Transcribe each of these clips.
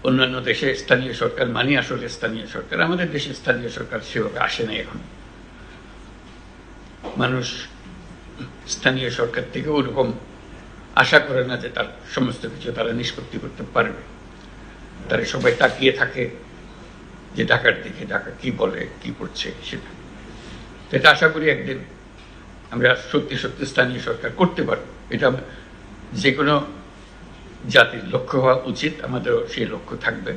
অন্যান্য দেশে স্থানীয় সরকার মানি আসলে স্থানীয় সরকার, আমাদের দেশে স্থানীয় সরকার সেভাবে আসে না। এখন মানুষ স্থানীয় সরকার থেকে ওরকম আশা করে না যে তার সমস্ত কিছু তারা নিষ্পত্তি করতে পারবে। তারা সবাই তাকিয়ে থাকে যে ঢাকার দিকে, ঢাকা কি বলে, কি করছে সেটা। এটা আশা করি একদিন আমরা সত্যি সত্যি স্থানীয় সরকার করতে পারবো। এটা যে কোনো জাতির লক্ষ্য হওয়া উচিত, আমাদেরও সেই লক্ষ্য থাকবে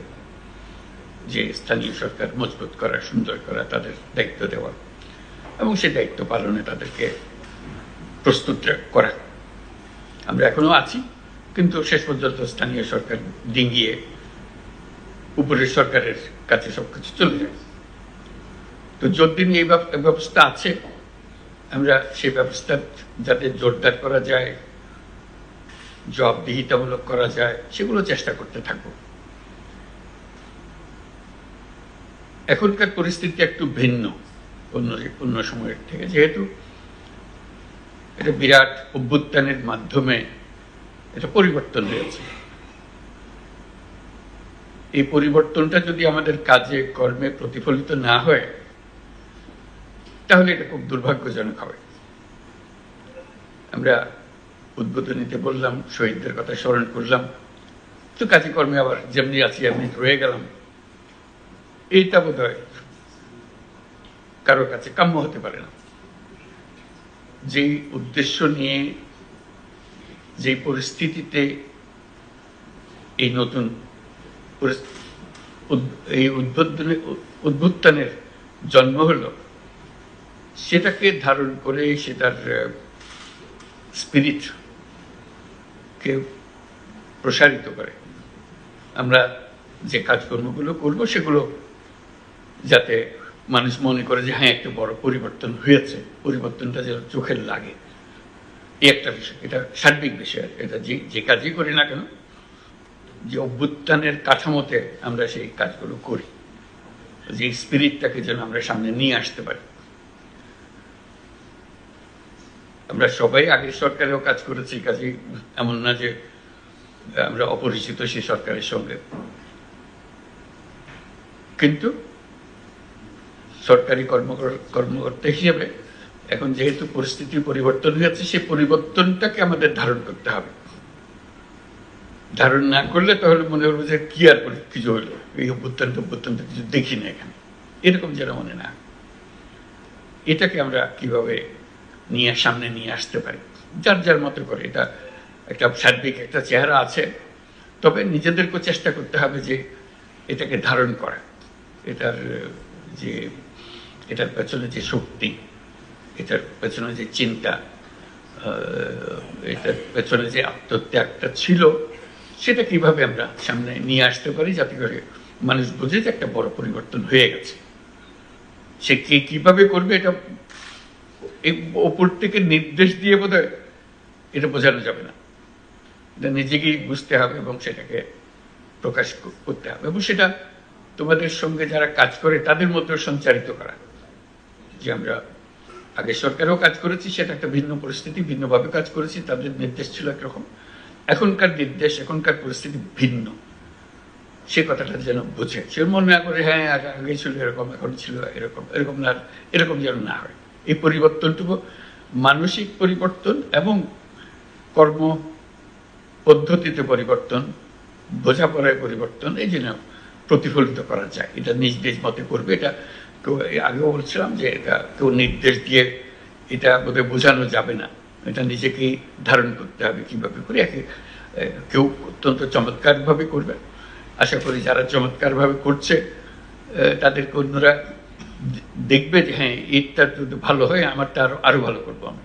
যে স্থানীয় সরকার মজবুত করা, সুন্দর করা, তাদের দায়িত্ব দেওয়া এবং সেই দায়িত্ব পালনে তাদেরকে প্রস্তুত করা। আমরা এখনো আছি, কিন্তু শেষ পর্যন্ত স্থানীয় সরকার ডিঙ্গিয়ে উপরের সরকারের কাছে সবকিছু চলে যায়। তো যতদিন এই ব্যবস্থা আছে, আমরা সেই ব্যবস্থা যাতে জোরদার করা যায়, জবাবদিহিতামূলক করা যায়, সেগুলো চেষ্টা করতে থাকবো। এখনকার পরিস্থিতি একটু ভিন্ন অন্য সময়ের থেকে, যেহেতু এটা বিরাট অভ্যুত্থানের মাধ্যমে এটা পরিবর্তন হয়েছে। এই পরিবর্তনটা যদি আমাদের কাজে কর্মে প্রতিফলিত না হয়, তাহলে এটা খুব দুর্ভাগ্যজনক হবে। আমরা উদ্বোধনীতে বললাম, শহীদদের কথা স্মরণ করলাম, তো কাজে কর্মে আবার যেমনি আছি এমনি রয়ে গেলাম। এইটা বোধ হয় কারোর কাছে কাম্য হতে পারে না। যেই উদ্দেশ্য নিয়ে, যেই পরিস্থিতিতে এই নতুন এই উদ্বোধনের জন্ম হলো, সেটাকে ধারণ করে সেটার স্পিরিট কে প্রসারিত করে আমরা যে কাজকর্মগুলো করব, সেগুলো যাতে মানুষ মনে করে যে হ্যাঁ একটা বড় পরিবর্তন হয়েছে, পরিবর্তনটা যেন চোখের লাগে, এই একটা বিষয়। এটা সার্বিক বিষয়। এটা যে কাজই করি না কেন, যে অভ্যুত্থানের কাঠামোতে আমরা সেই কাজগুলো করি, যে স্পিরিটটাকে যেন আমরা সামনে নিয়ে আসতে পারি। আমরা সবাই আগের সরকারেও কাজ করেছি, কাজে এমন না যে আমরা অপরিচিত সেই সরকারের সঙ্গে। কিন্তু সরকারি কর্মকর্তা হিসেবে এখন যেহেতু পরিস্থিতি পরিবর্তন হয়েছে, সেই পরিবর্তনটাকে আমাদের ধারণ করতে হবে। ধারণ না করলে তাহলে মনে হবে যে কি আর কিছু হলো, এই অভ্যুত্থানটা কিছু দেখি না এখানে, এরকম যেন মনে না। এটাকে আমরা কিভাবে সামনে নিয়ে আসতে পারি, যার যার মতো করে। এটা একটা সার্বিক একটা চেহারা আছে, তবে নিজেদেরকে চেষ্টা করতে হবে যে এটাকে ধারণ করা, এটার পেছনে যে শক্তি, এটার পেছনে যে চিন্তা, এটার পেছনে যে আত্মত্যাগটা ছিল, সেটা কিভাবে আমরা সামনে নিয়ে আসতে পারি, যাতে করে মানুষ বুঝে যে একটা বড় পরিবর্তন হয়ে গেছে। সে কিভাবে করবে, এটা এই ওপর থেকে নির্দেশ দিয়ে বোধহয় এটা বোঝানো যাবে না। এটা নিজেকেই বুঝতে হবে এবং সেটাকে প্রকাশ করতে হবে, এবং সেটা তোমাদের সঙ্গে যারা কাজ করে তাদের মধ্যে সঞ্চারিত করা। যে আমরা আগে সরকারেও কাজ করেছি, সেটা একটা ভিন্ন পরিস্থিতি, ভিন্নভাবে কাজ করেছি, তাদের নির্দেশ ছিল একরকম, এখনকার নির্দেশ, এখনকার পরিস্থিতি ভিন্ন। সে কথাটা যেন বুঝে, সে মনে না করে হ্যাঁ আগে ছিল এরকম, এখন ছিল এরকম, এরকম না, এরকম যেন না হয়। এই পরিবর্তনটুকু মানসিক পরিবর্তন এবং কর্ম পদ্ধতিতে পরিবর্তন, বোঝাপড়ায় পরিবর্তন, এই জন্য প্রতিফলিত করা যায়। এটা নিজ নিজ মতে করবে। এটা কেউ, আগেও বলছিলাম যে এটা কেউ নির্দেশ দিয়ে এটা বোধহয় বোঝানো যাবে না, এটা নিজেকেই ধারণ করতে হবে কিভাবে করে। কেউ অত্যন্ত চমৎকারভাবে করবে, আশা করি যারা চমৎকারভাবে করছে তাদেরকে অন্যরা দেখবে যে হ্যাঁ এটা যদি ভালো হয়, আমারটা আরো ভালো করবো আমি।